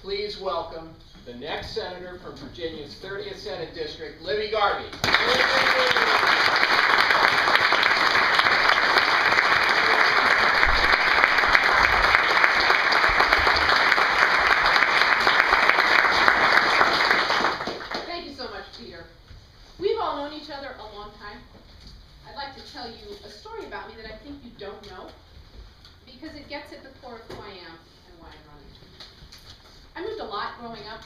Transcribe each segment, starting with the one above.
please welcome the next senator from Virginia's 30th Senate District, Libby Garvey. Thank you so much, Peter. We've all known each other a long time. I'd like to tell you a story about me that I think you don't know, because it gets at the core of who I am and why I'm running. I moved a lot growing up.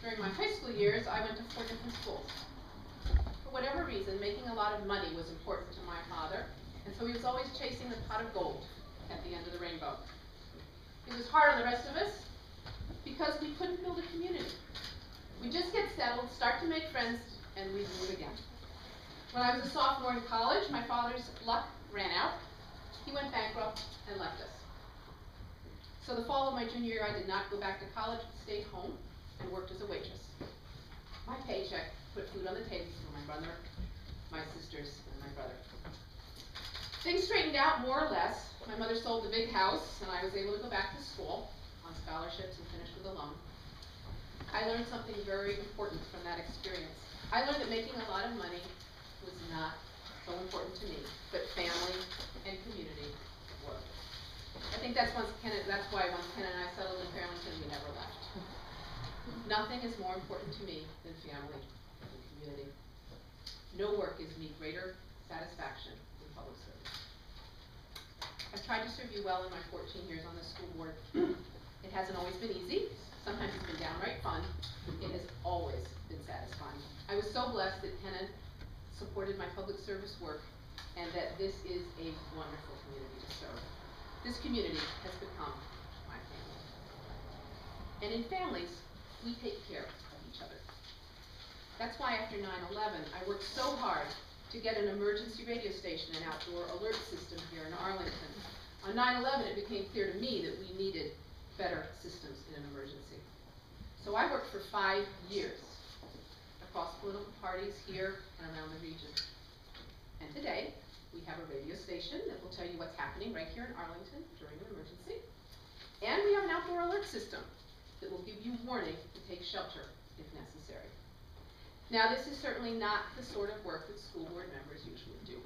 During my high school years, I went to 4 different schools. For whatever reason, making a lot of money was important to my father, and so he was always chasing the pot of gold at the end of the rainbow. It was hard on the rest of us because we couldn't build a community. We'd just get settled, start to make friends, and we'd move again. When I was a sophomore in college, my father's luck ran out. He went bankrupt and left us. So the fall of my junior year, I did not go back to college, but stayed home and worked as a waitress. My paycheck put food on the table for my brother, my sisters, and my brother. Things straightened out more or less. My mother sold the big house, and I was able to go back to school on scholarships and finish with a loan. I learned something very important from that experience. I learned that making a lot of money was not so important to me, but family and community were. I think that's why once Ken and I settled in Fairlington, we never left. Nothing is more important to me than family and community. No work gives me greater satisfaction than public service. I've tried to serve you well in my 14 years on the school board. It hasn't always been easy. Sometimes it's been downright fun. It has always been satisfying. I was so blessed that Ken supported my public service work, and that this is a wonderful community to serve. This community has become my family. And in families, we take care of each other. That's why after 9/11, I worked so hard to get an emergency radio station and outdoor alert system here in Arlington. On 9/11, it became clear to me that we needed better systems in an emergency. So I worked for 5 years across political parties here and around the region. And today, we have a radio station that will tell you what's happening right here in Arlington during an emergency. And we have an outdoor alert system that will give you warning to take shelter if necessary. Now, this is certainly not the sort of work that school board members usually do.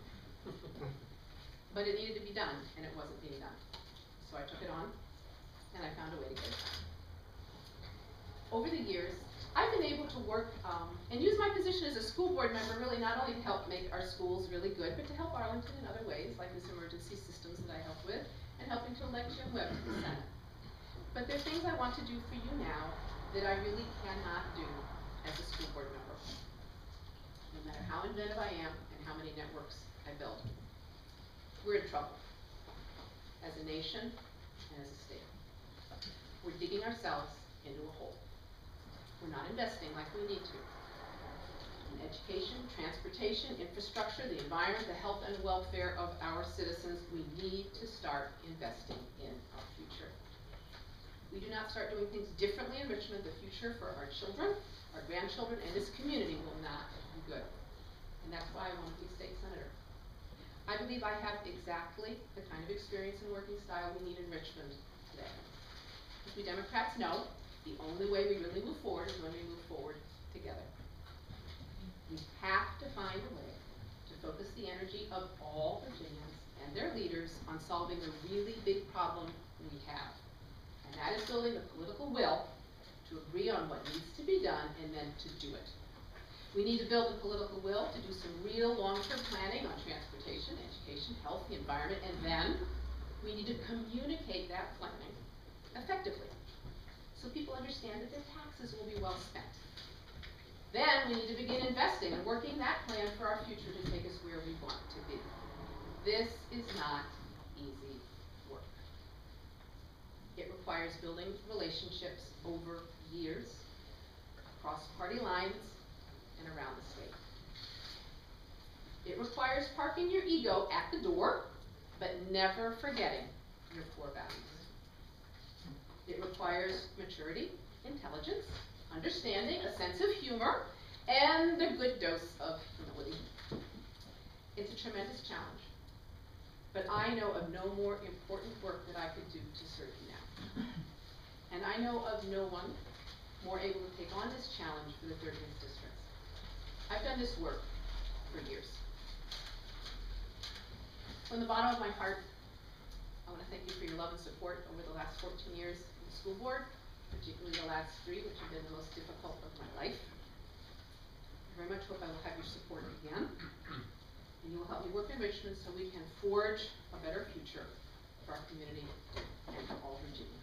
But it needed to be done, and it wasn't being done. So I took it on, and I found a way to get it done. Over the years, I've been able to work and use my position as a school board member really not only to help make our schools really good, but to help Arlington in other ways, like this emergency systems that I helped with, and helping to elect Jim Webb to the Senate. But there are things I want to do for you now that I really cannot do as a school board member, no matter how inventive I am and how many networks I build. We're in trouble, as a nation and as a state. We're digging ourselves into a hole. We're not investing like we need to. In education, transportation, infrastructure, the environment, the health and welfare of our citizens, we need to start investing in our future. We do not start doing things differently in Richmond, the future for our children, our grandchildren, and this community will not be good. And that's why I want to be state senator. I believe I have exactly the kind of experience and working style we need in Richmond today. As we Democrats know, the only way we really move forward is when we move forward together. We have to find a way to focus the energy of all Virginians and their leaders on solving the really big problem we have. And that is building the political will to agree on what needs to be done and then to do it. We need to build the political will to do some real long-term planning on transportation, education, health, the environment, and then we need to communicate that planning effectively, so people understand that their taxes will be well spent. Then we need to begin investing and working that plan for our future to take us where we want to be. This is not easy work. It requires building relationships over years, across party lines, and around the state. It requires parking your ego at the door, but never forgetting your core values. It requires maturity, intelligence, understanding, a sense of humor, and a good dose of humility. It's a tremendous challenge, but I know of no more important work that I could do to serve you now. And and I know of no one more able to take on this challenge for the 30th district. I've done this work for years. From the bottom of my heart, I want to thank you for your love and support over the last 14 years in the school board, particularly the last 3, which have been the most difficult of my life. I very much hope I will have your support again, and you will help me work in Richmond so we can forge a better future for our community and for all Virginians.